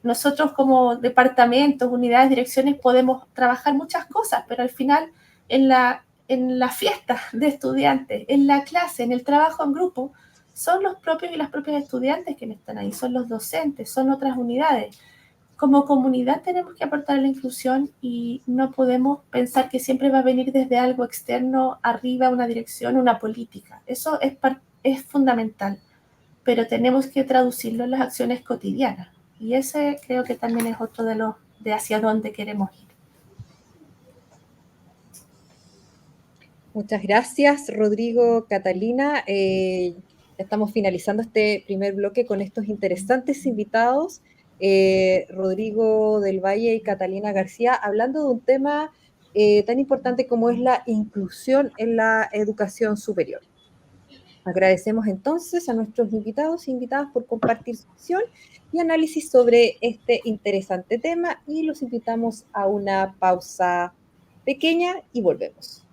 Nosotros como departamentos, unidades, direcciones podemos trabajar muchas cosas, pero al final en la fiesta de estudiantes, en la clase, en el trabajo en grupo, son los propios y las propias estudiantes quienes están ahí, son los docentes, son otras unidades. Como comunidad tenemos que aportar a la inclusión y no podemos pensar que siempre va a venir desde algo externo, arriba, una dirección, una política. Eso es fundamental, pero tenemos que traducirlo en las acciones cotidianas. Y ese creo que también es otro de hacia dónde queremos ir. Muchas gracias, Rodrigo, Catalina. Estamos finalizando este primer bloque con estos interesantes invitados, Rodrigo del Valle y Catalina García, hablando de un tema tan importante como es la inclusión en la educación superior. Agradecemos entonces a nuestros invitados e invitadas por compartir su visión y análisis sobre este interesante tema y los invitamos a una pausa pequeña y volvemos.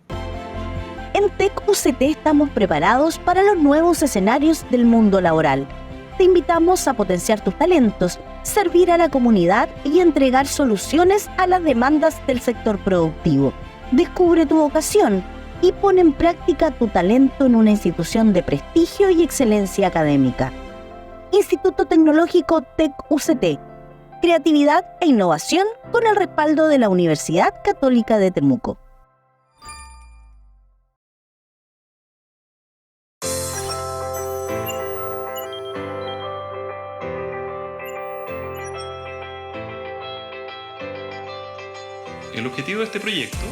En TEC-UCT estamos preparados para los nuevos escenarios del mundo laboral. Te invitamos a potenciar tus talentos, servir a la comunidad y entregar soluciones a las demandas del sector productivo. Descubre tu vocación y pon en práctica tu talento en una institución de prestigio y excelencia académica. Instituto Tecnológico TEC-UCT. Creatividad e innovación con el respaldo de la Universidad Católica de Temuco. El objetivo de este proyecto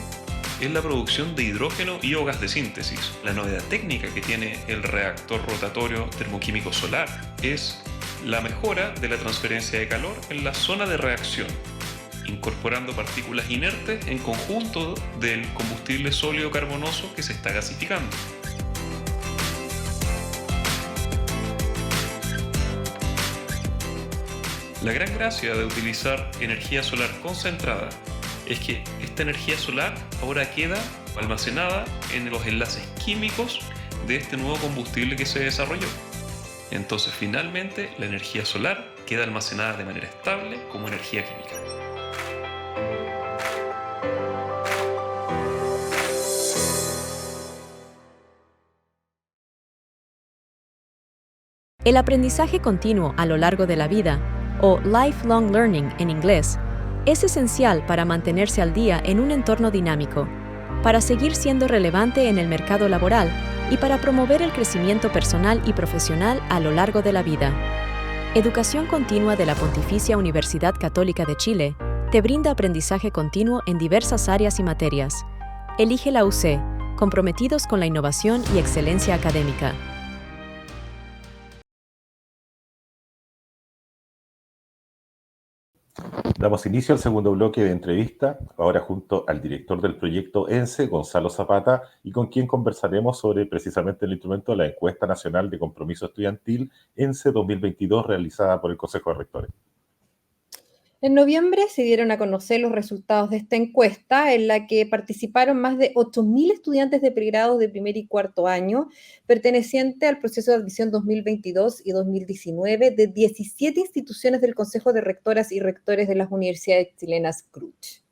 es la producción de hidrógeno y o gas de síntesis. La novedad técnica que tiene el reactor rotatorio termoquímico solar es la mejora de la transferencia de calor en la zona de reacción, incorporando partículas inertes en conjunto del combustible sólido carbonoso que se está gasificando. La gran gracia de utilizar energía solar concentrada es que esta energía solar ahora queda almacenada en los enlaces químicos de este nuevo combustible que se desarrolló. Entonces, finalmente, la energía solar queda almacenada de manera estable como energía química. El aprendizaje continuo a lo largo de la vida, o lifelong learning en inglés, es esencial para mantenerse al día en un entorno dinámico, para seguir siendo relevante en el mercado laboral y para promover el crecimiento personal y profesional a lo largo de la vida. Educación Continua de la Pontificia Universidad Católica de Chile te brinda aprendizaje continuo en diversas áreas y materias. Elige la UC, comprometidos con la innovación y excelencia académica. Damos inicio al segundo bloque de entrevista, ahora junto al director del proyecto ENSE, Gonzalo Zapata, y con quien conversaremos sobre precisamente el instrumento de la Encuesta Nacional de Compromiso Estudiantil ENSE 2022, realizada por el Consejo de Rectores. En noviembre se dieron a conocer los resultados de esta encuesta en la que participaron más de 8.000 estudiantes de pregrado de primer y cuarto año, perteneciente al proceso de admisión 2022 y 2019 de 17 instituciones del Consejo de Rectoras y Rectores de las Universidades Chilenas CRUCH.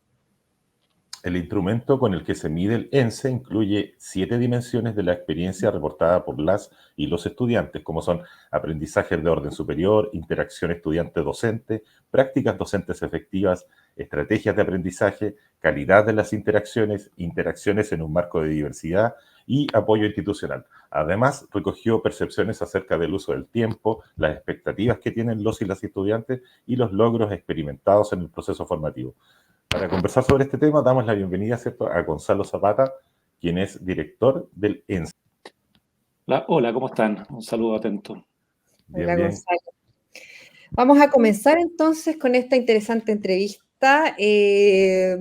El instrumento con el que se mide el ENSE incluye 7 dimensiones de la experiencia reportada por las y los estudiantes, como son aprendizajes de orden superior, interacción estudiante-docente, prácticas docentes efectivas, estrategias de aprendizaje, calidad de las interacciones, interacciones en un marco de diversidad y apoyo institucional. Además, recogió percepciones acerca del uso del tiempo, las expectativas que tienen los y las estudiantes y los logros experimentados en el proceso formativo. Para conversar sobre este tema, damos la bienvenida, ¿cierto?, a Gonzalo Zapata, quien es director del ENSE. Hola, ¿cómo están? Un saludo atento. Bien, Hola, bien. Gonzalo. Vamos a comenzar entonces con esta interesante entrevista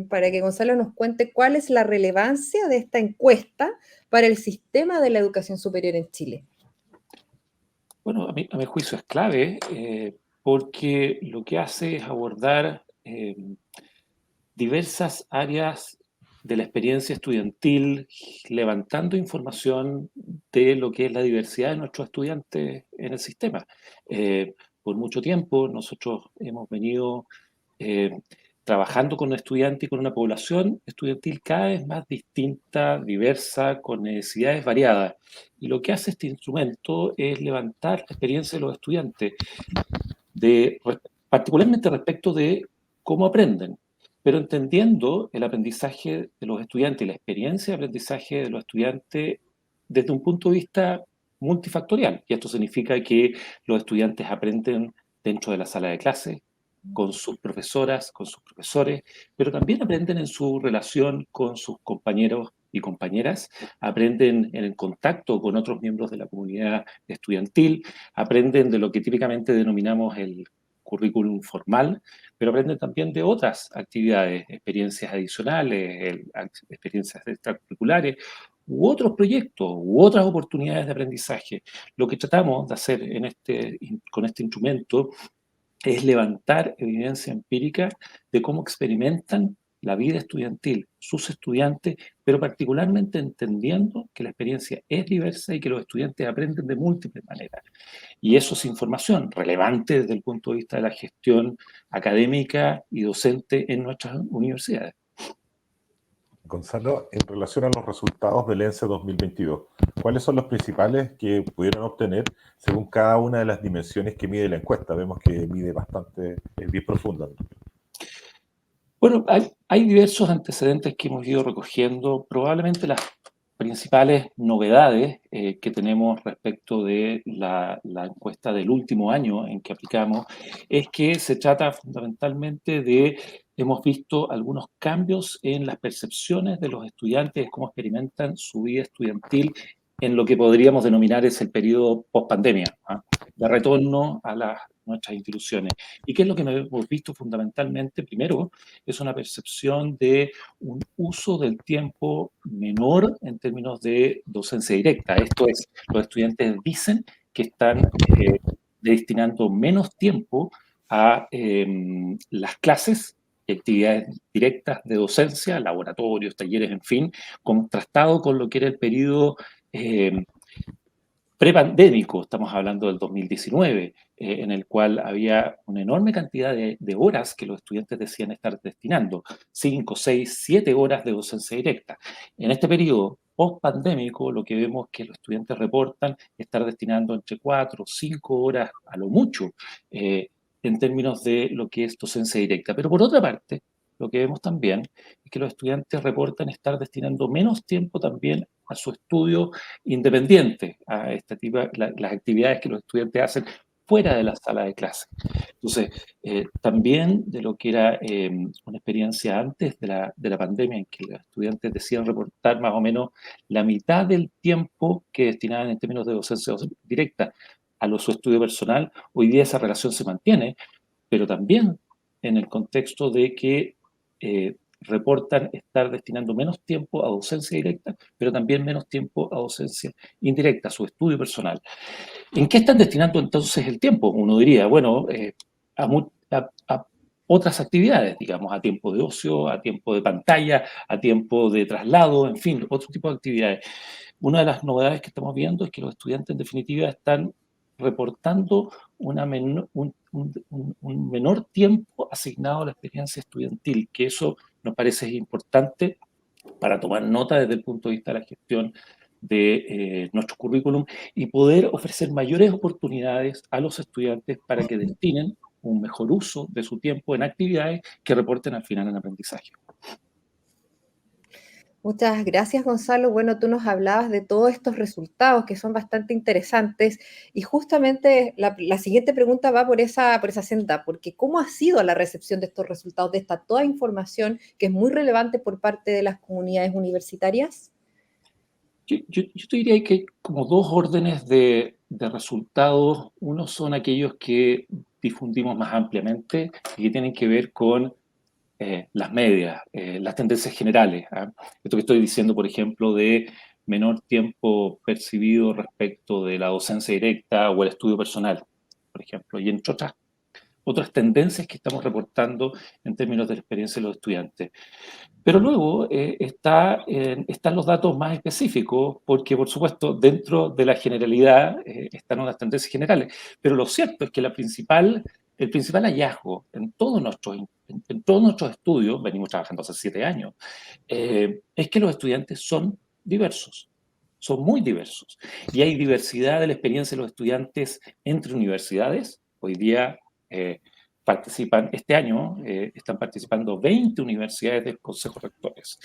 para que Gonzalo nos cuente cuál es la relevancia de esta encuesta para el sistema de la educación superior en Chile. Bueno, a mi juicio es clave porque lo que hace es abordar diversas áreas de la experiencia estudiantil, levantando información de lo que es la diversidad de nuestros estudiantes en el sistema. Por mucho tiempo nosotros hemos venido trabajando con estudiantes y con una población estudiantil cada vez más distinta, diversa, con necesidades variadas. Y lo que hace este instrumento es levantar la experiencia de los estudiantes, particularmente respecto de cómo aprenden, pero entendiendo el aprendizaje de los estudiantes y la experiencia de aprendizaje de los estudiantes desde un punto de vista multifactorial. Y esto significa que los estudiantes aprenden dentro de la sala de clase, con sus profesoras, con sus profesores, pero también aprenden en su relación con sus compañeros y compañeras, aprenden en el contacto con otros miembros de la comunidad estudiantil, aprenden de lo que típicamente denominamos el currículum formal, pero aprenden también de otras actividades, experiencias adicionales, experiencias extracurriculares, u otros proyectos, u otras oportunidades de aprendizaje. Lo que tratamos de hacer con este instrumento es levantar evidencia empírica de cómo experimentan la vida estudiantil, sus estudiantes, pero particularmente entendiendo que la experiencia es diversa y que los estudiantes aprenden de múltiples maneras. Y eso es información relevante desde el punto de vista de la gestión académica y docente en nuestras universidades. Gonzalo, en relación a los resultados del ENSE 2022, ¿cuáles son los principales que pudieron obtener según cada una de las dimensiones que mide la encuesta? Vemos que mide bastante, es bien profunda. Bueno, hay diversos antecedentes que hemos ido recogiendo. Probablemente las principales novedades que tenemos respecto de la encuesta del último año en que aplicamos es que se trata fundamentalmente de, hemos visto algunos cambios en las percepciones de los estudiantes, cómo experimentan su vida estudiantil en lo que podríamos denominar es el periodo post-pandemia, de retorno a nuestras instituciones. ¿Y qué es lo que hemos visto fundamentalmente? Primero, es una percepción de un uso del tiempo menor en términos de docencia directa. Esto es, los estudiantes dicen que están destinando menos tiempo a las clases y actividades directas de docencia, laboratorios, talleres, en fin, contrastado con lo que era el periodo prepandémico, estamos hablando del 2019, en el cual había una enorme cantidad de horas que los estudiantes decían estar destinando, 5, 6, 7 horas de docencia directa. En este periodo post-pandémico, lo que vemos es que los estudiantes reportan estar destinando entre 4 o 5 horas a lo mucho en términos de lo que es docencia directa. Pero por otra parte, lo que vemos también es que los estudiantes reportan estar destinando menos tiempo también a su estudio independiente, a las actividades que los estudiantes hacen fuera de la sala de clase. Entonces, también de lo que era una experiencia antes de la pandemia, en que los estudiantes decían reportar más o menos la mitad del tiempo que destinaban en términos de docencia directa a su estudio personal, hoy día esa relación se mantiene, pero también en el contexto de que reportan estar destinando menos tiempo a docencia directa, pero también menos tiempo a docencia indirecta, a su estudio personal. ¿En qué están destinando entonces el tiempo? Uno diría, bueno, a otras actividades, digamos, a tiempo de ocio, a tiempo de pantalla, a tiempo de traslado, en fin, otro tipo de actividades. Una de las novedades que estamos viendo es que los estudiantes en definitiva están reportando un menor tiempo asignado a la experiencia estudiantil, que eso nos parece importante para tomar nota desde el punto de vista de la gestión de nuestro currículum y poder ofrecer mayores oportunidades a los estudiantes para que destinen un mejor uso de su tiempo en actividades que reporten al final en aprendizaje. Muchas gracias, Gonzalo. Bueno, tú nos hablabas de todos estos resultados que son bastante interesantes y justamente la siguiente pregunta va por esa senda, porque ¿cómo ha sido la recepción de estos resultados, de esta toda información que es muy relevante por parte de las comunidades universitarias? Yo te diría que hay como dos órdenes de resultados. Uno son aquellos que difundimos más ampliamente y que tienen que ver con las medias, las tendencias generales. Esto que estoy diciendo, por ejemplo, de menor tiempo percibido respecto de la docencia directa o el estudio personal, por ejemplo, y entre otras tendencias que estamos reportando en términos de la experiencia de los estudiantes. Pero luego están los datos más específicos, porque por supuesto dentro de la generalidad están unas tendencias generales, pero lo cierto es que el principal hallazgo en todos nuestros estudios, venimos trabajando hace 7 años, es que los estudiantes son diversos, son muy diversos, y hay diversidad de la experiencia de los estudiantes entre universidades. Hoy día participan, este año están participando 20 universidades del Consejo de Rectores.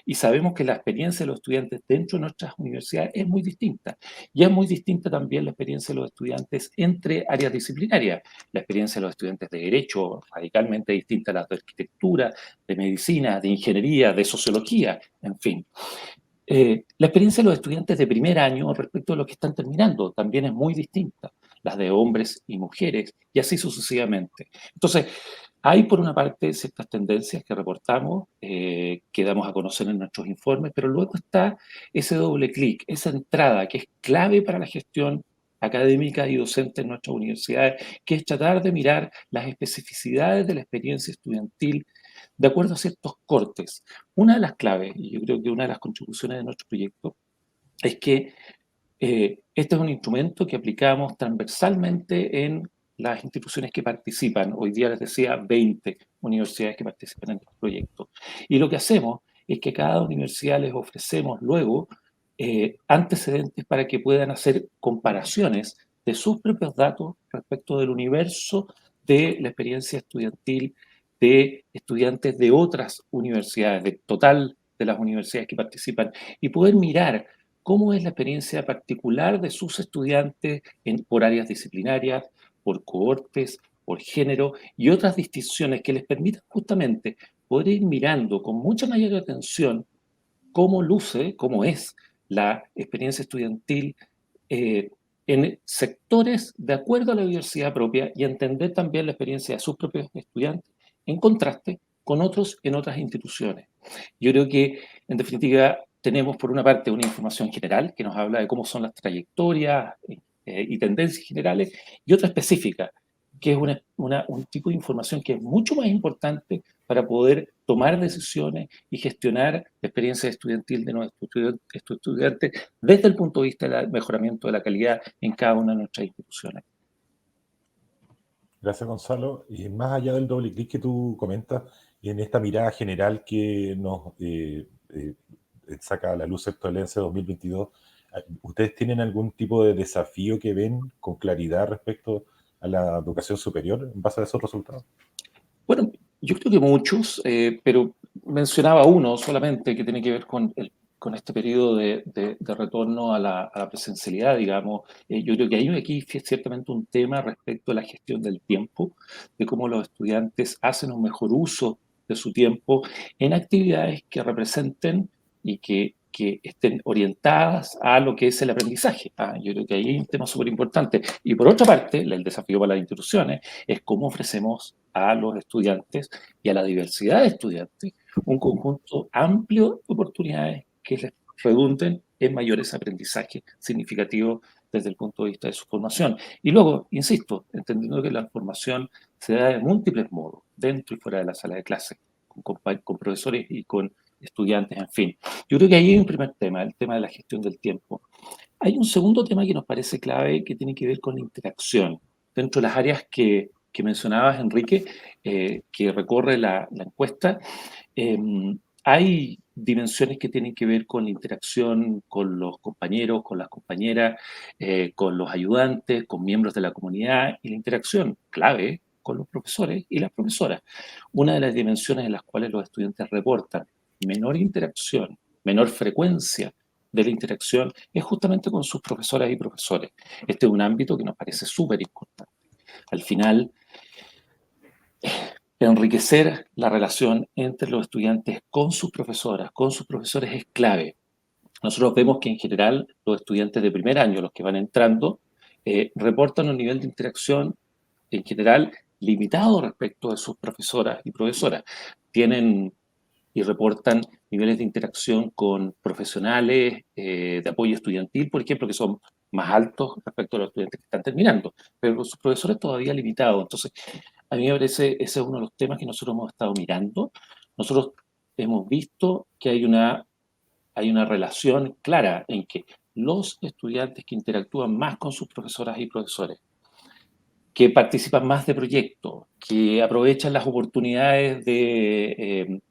Y sabemos que la experiencia de los estudiantes dentro de nuestras universidades es muy distinta. Y es muy distinta también la experiencia de los estudiantes entre áreas disciplinarias. La experiencia de los estudiantes de Derecho, radicalmente distinta a las de Arquitectura, de Medicina, de Ingeniería, de Sociología, en fin. La experiencia de los estudiantes de primer año respecto a los que están terminando también es muy distinta, las de hombres y mujeres, y así sucesivamente. Entonces, hay por una parte ciertas tendencias que reportamos, que damos a conocer en nuestros informes, pero luego está ese doble clic, esa entrada que es clave para la gestión académica y docente en nuestras universidades, que es tratar de mirar las especificidades de la experiencia estudiantil de acuerdo a ciertos cortes. Una de las claves, y yo creo que una de las contribuciones de nuestro proyecto, es que este es un instrumento que aplicamos transversalmente en las instituciones que participan. Hoy día les decía 20 universidades que participan en este proyecto. Y lo que hacemos es que a cada universidad les ofrecemos luego antecedentes para que puedan hacer comparaciones de sus propios datos respecto del universo de la experiencia estudiantil de estudiantes de otras universidades, del total de las universidades que participan, y poder mirar cómo es la experiencia particular de sus estudiantes por áreas disciplinarias, por cohortes, por género y otras distinciones que les permitan justamente poder ir mirando con mucha mayor atención cómo luce, cómo es la experiencia estudiantil en sectores de acuerdo a la diversidad propia y entender también la experiencia de sus propios estudiantes en contraste con otros en otras instituciones. Yo creo que, en definitiva, tenemos por una parte una información general que nos habla de cómo son las trayectorias y tendencias generales, y otra específica, que es un tipo de información que es mucho más importante para poder tomar decisiones y gestionar la experiencia estudiantil de nuestros estudiantes desde el punto de vista del mejoramiento de la calidad en cada una de nuestras instituciones. Gracias, Gonzalo. Y más allá del doble clic que tú comentas, en esta mirada general que nos saca a la luz esto del ENSE 2022, ¿ustedes tienen algún tipo de desafío que ven con claridad respecto a la educación superior en base a esos resultados? Bueno, yo creo que muchos, pero mencionaba uno solamente que tiene que ver con este periodo de retorno a la presencialidad, digamos. Yo creo que hay aquí ciertamente un tema respecto a la gestión del tiempo, de cómo los estudiantes hacen un mejor uso de su tiempo en actividades que representen y que estén orientadas a lo que es el aprendizaje. Yo creo que ahí hay un tema súper importante. Y por otra parte, el desafío para las instituciones es cómo ofrecemos a los estudiantes y a la diversidad de estudiantes un conjunto amplio de oportunidades que les redunden en mayores aprendizajes significativos desde el punto de vista de su formación. Y luego, insisto, entendiendo que la formación se da de múltiples modos, dentro y fuera de la sala de clase, con profesores y con estudiantes, en fin. Yo creo que ahí hay un primer tema, el tema de la gestión del tiempo. Hay un segundo tema que nos parece clave, que tiene que ver con la interacción. Dentro de las áreas que mencionabas, Enrique, que recorre la encuesta, Hay dimensiones que tienen que ver con la interacción con los compañeros, con las compañeras, con los ayudantes, con miembros de la comunidad y la interacción clave con los profesores y las profesoras. Una de las dimensiones en las cuales los estudiantes reportan menor interacción, menor frecuencia de la interacción es justamente con sus profesoras y profesores. Este es un ámbito que nos parece súper importante. Al final, enriquecer la relación entre los estudiantes con sus profesoras, con sus profesores es clave. Nosotros vemos que en general los estudiantes de primer año, los que van entrando, reportan un nivel de interacción en general limitado respecto de sus profesoras y profesoras. Tienen y reportan niveles de interacción con profesionales de apoyo estudiantil, por ejemplo, que son más altos respecto a los estudiantes que están terminando, pero con sus profesores todavía limitados. Entonces, a mí me parece ese es uno de los temas que nosotros hemos estado mirando. Nosotros hemos visto que hay una relación clara en que los estudiantes que interactúan más con sus profesoras y profesores, que participan más de proyectos, que aprovechan las oportunidades de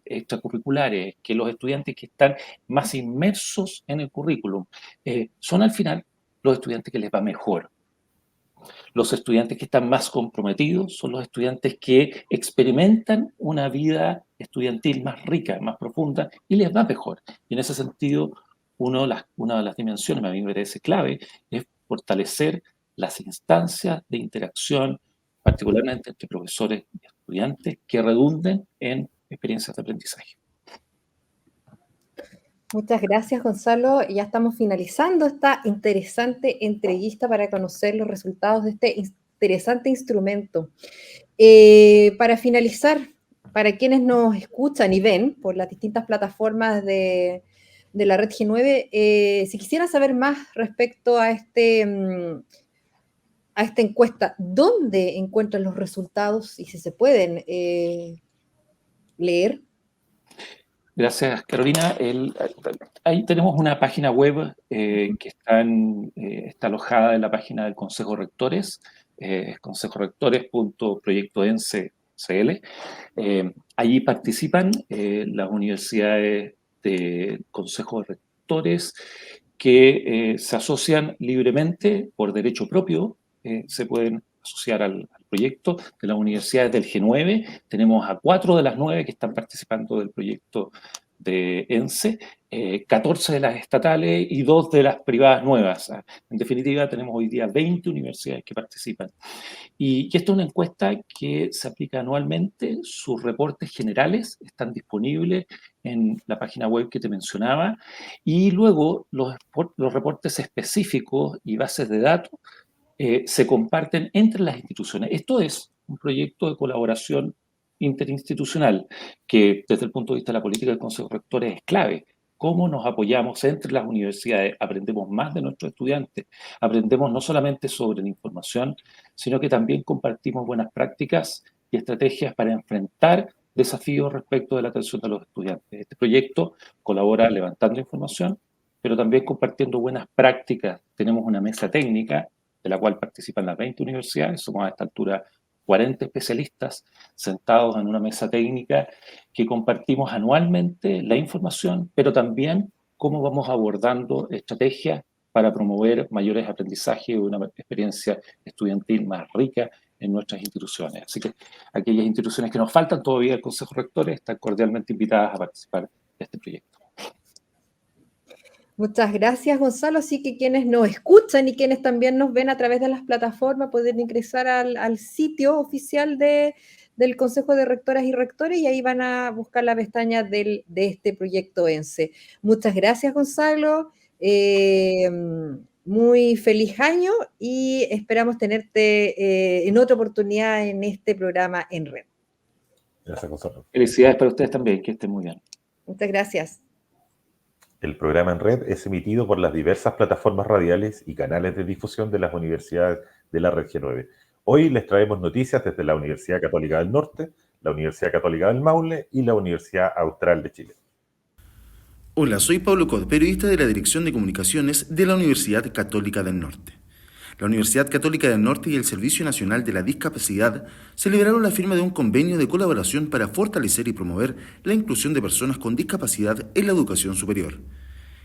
extracurriculares, que los estudiantes que están más inmersos en el currículum, son al final los estudiantes que les va mejor. Los estudiantes que están más comprometidos son los estudiantes que experimentan una vida estudiantil más rica, más profunda y les va mejor. Y en ese sentido, una de las dimensiones, a mí me parece clave, es fortalecer las instancias de interacción, particularmente entre profesores y estudiantes, que redunden en experiencias de aprendizaje. Muchas gracias, Gonzalo. Ya estamos finalizando esta interesante entrevista para conocer los resultados de este interesante instrumento. Para finalizar, para quienes nos escuchan y ven por las distintas plataformas de la red G9, si quisieran saber más respecto a esta encuesta, ¿dónde encuentran los resultados y si se pueden leer? Gracias, Carolina. Ahí tenemos una página web que está alojada en la página del Consejo de Rectores, consejorectores.proyectoense.cl. Allí participan las universidades del Consejo de Rectores que se asocian libremente por derecho propio, se pueden asociar al proyecto. De las universidades del G9, tenemos a 4 de las 9 que están participando del proyecto de ENSE, 14 de las estatales y 2 de las privadas nuevas. En definitiva, tenemos hoy día 20 universidades que participan. Y esta es una encuesta que se aplica anualmente. Sus reportes generales están disponibles en la página web que te mencionaba. Y luego los reportes específicos y bases de datos se comparten entre las instituciones. Esto es un proyecto de colaboración interinstitucional que desde el punto de vista de la política del Consejo de Rectores es clave. Cómo nos apoyamos entre las universidades, aprendemos más de nuestros estudiantes, aprendemos no solamente sobre la información, sino que también compartimos buenas prácticas y estrategias para enfrentar desafíos respecto de la atención de los estudiantes. Este proyecto colabora levantando información, pero también compartiendo buenas prácticas. Tenemos una mesa técnica de la cual participan las 20 universidades, somos a esta altura 40 especialistas sentados en una mesa técnica que compartimos anualmente la información, pero también cómo vamos abordando estrategias para promover mayores aprendizajes y una experiencia estudiantil más rica en nuestras instituciones. Así que aquellas instituciones que nos faltan todavía del Consejo de Rectores están cordialmente invitadas a participar de este proyecto. Muchas gracias, Gonzalo. Así que quienes nos escuchan y quienes también nos ven a través de las plataformas pueden ingresar al sitio oficial del Consejo de Rectoras y Rectores y ahí van a buscar la pestaña de este proyecto ENSE. Muchas gracias, Gonzalo. Muy feliz año y esperamos tenerte en otra oportunidad en este programa en red. Gracias, Gonzalo. Felicidades para ustedes también, que estén muy bien. Muchas gracias. El programa en red es emitido por las diversas plataformas radiales y canales de difusión de las universidades de la Red G9. Hoy les traemos noticias desde la Universidad Católica del Norte, la Universidad Católica del Maule y la Universidad Austral de Chile. Hola, soy Pablo Cod, periodista de la Dirección de Comunicaciones de la Universidad Católica del Norte. La Universidad Católica del Norte y el Servicio Nacional de la Discapacidad celebraron la firma de un convenio de colaboración para fortalecer y promover la inclusión de personas con discapacidad en la educación superior.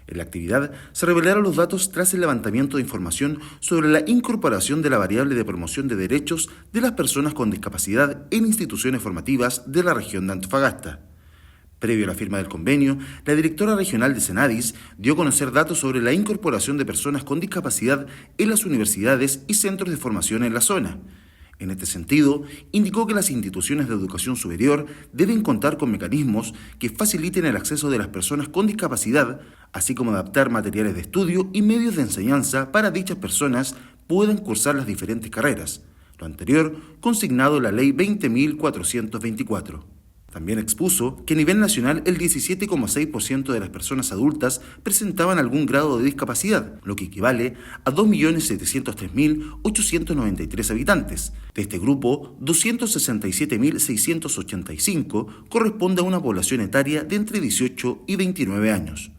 En la actividad se revelaron los datos tras el levantamiento de información sobre la incorporación de la variable de promoción de derechos de las personas con discapacidad en instituciones formativas de la región de Antofagasta. Previo a la firma del convenio, la directora regional de Senadis dio a conocer datos sobre la incorporación de personas con discapacidad en las universidades y centros de formación en la zona. En este sentido, indicó que las instituciones de educación superior deben contar con mecanismos que faciliten el acceso de las personas con discapacidad, así como adaptar materiales de estudio y medios de enseñanza para dichas personas puedan cursar las diferentes carreras, lo anterior consignado en la Ley 20.424. También expuso que a nivel nacional el 17,6% de las personas adultas presentaban algún grado de discapacidad, lo que equivale a 2.703.893 habitantes. De este grupo, 267.685 corresponde a una población etaria de entre 18 y 29 años.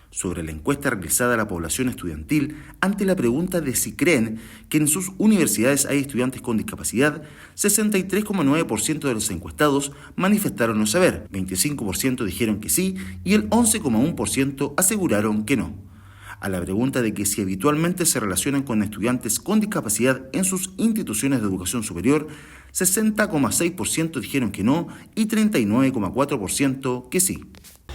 Sobre la encuesta realizada a la población estudiantil ante la pregunta de si creen que en sus universidades hay estudiantes con discapacidad, 63,9% de los encuestados manifestaron no saber, 25% dijeron que sí y el 11,1% aseguraron que no. A la pregunta de que si habitualmente se relacionan con estudiantes con discapacidad en sus instituciones de educación superior, 60,6% dijeron que no y 39,4% que sí.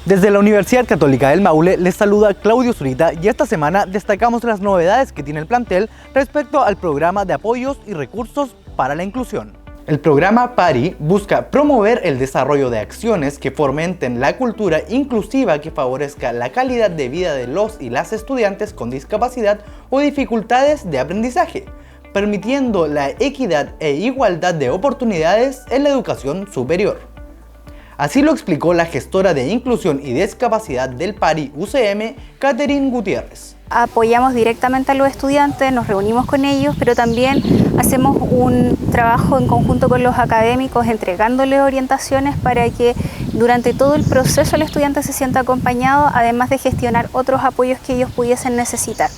Desde la Universidad Católica del Maule les saluda Claudio Zurita y esta semana destacamos las novedades que tiene el plantel respecto al programa de apoyos y recursos para la inclusión. El programa PARI busca promover el desarrollo de acciones que fomenten la cultura inclusiva que favorezca la calidad de vida de los y las estudiantes con discapacidad o dificultades de aprendizaje, permitiendo la equidad e igualdad de oportunidades en la educación superior. Así lo explicó la gestora de Inclusión y Discapacidad del PARI UCM, Catherine Gutiérrez. Apoyamos directamente a los estudiantes, nos reunimos con ellos, pero también hacemos un trabajo en conjunto con los académicos, entregándoles orientaciones para que durante todo el proceso el estudiante se sienta acompañado, además de gestionar otros apoyos que ellos pudiesen necesitar.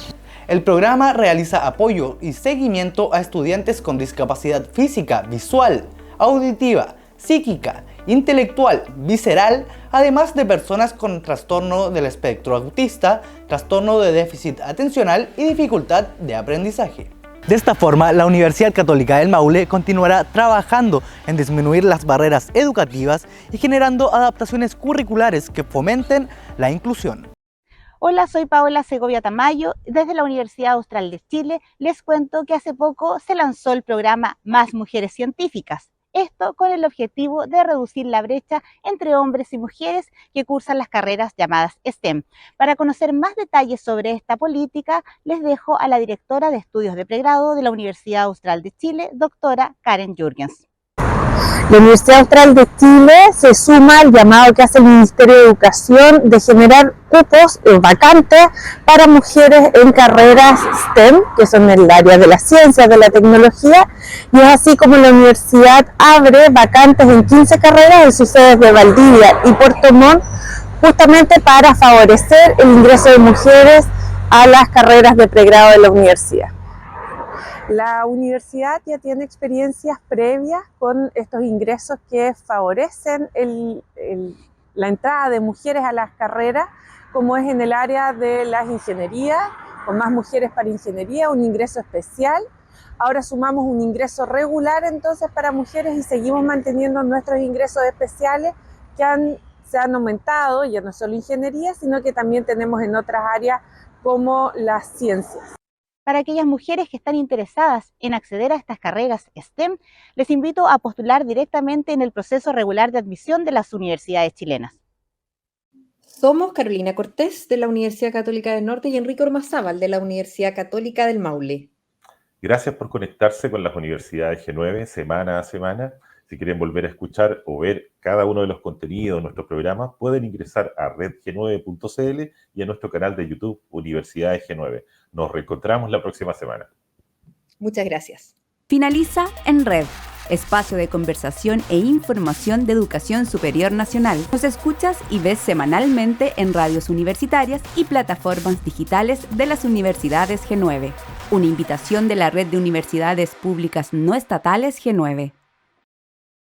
El programa realiza apoyo y seguimiento a estudiantes con discapacidad física, visual, auditiva, psíquica, intelectual, visceral, además de personas con trastorno del espectro autista, trastorno de déficit atencional y dificultad de aprendizaje. De esta forma, la Universidad Católica del Maule continuará trabajando en disminuir las barreras educativas y generando adaptaciones curriculares que fomenten la inclusión. Hola, soy Paola Segovia Tamayo. Desde la Universidad Austral de Chile les cuento que hace poco se lanzó el programa Más Mujeres Científicas. Esto con el objetivo de reducir la brecha entre hombres y mujeres que cursan las carreras llamadas STEM. Para conocer más detalles sobre esta política, les dejo a la directora de Estudios de Pregrado de la Universidad Austral de Chile, doctora Karen Jurgens. La Universidad Austral de Chile se suma al llamado que hace el Ministerio de Educación de generar cupos vacantes para mujeres en carreras STEM, que son en el área de las ciencias, de la tecnología, y es así como la universidad abre vacantes en 15 carreras en sus sedes de Valdivia y Puerto Montt, justamente para favorecer el ingreso de mujeres a las carreras de pregrado de la universidad. La universidad ya tiene experiencias previas con estos ingresos que favorecen la entrada de mujeres a las carreras, como es en el área de las ingenierías, con Más Mujeres para Ingeniería, un ingreso especial. Ahora sumamos un ingreso regular entonces para mujeres y seguimos manteniendo nuestros ingresos especiales que se han aumentado, ya no solo ingeniería, sino que también tenemos en otras áreas como las ciencias. Para aquellas mujeres que están interesadas en acceder a estas carreras STEM, les invito a postular directamente en el proceso regular de admisión de las universidades chilenas. Somos Carolina Cortés de la Universidad Católica del Norte y Enrique Ormazábal de la Universidad Católica del Maule. Gracias por conectarse con las universidades G9 semana a semana. Si quieren volver a escuchar o ver cada uno de los contenidos de nuestros programas, pueden ingresar a redg9.cl y a nuestro canal de YouTube Universidades G9. Nos reencontramos la próxima semana. Muchas gracias. Finaliza En Red, espacio de conversación e información de educación superior nacional. Nos escuchas y ves semanalmente en radios universitarias y plataformas digitales de las universidades G9. Una invitación de la Red de Universidades Públicas No Estatales G9.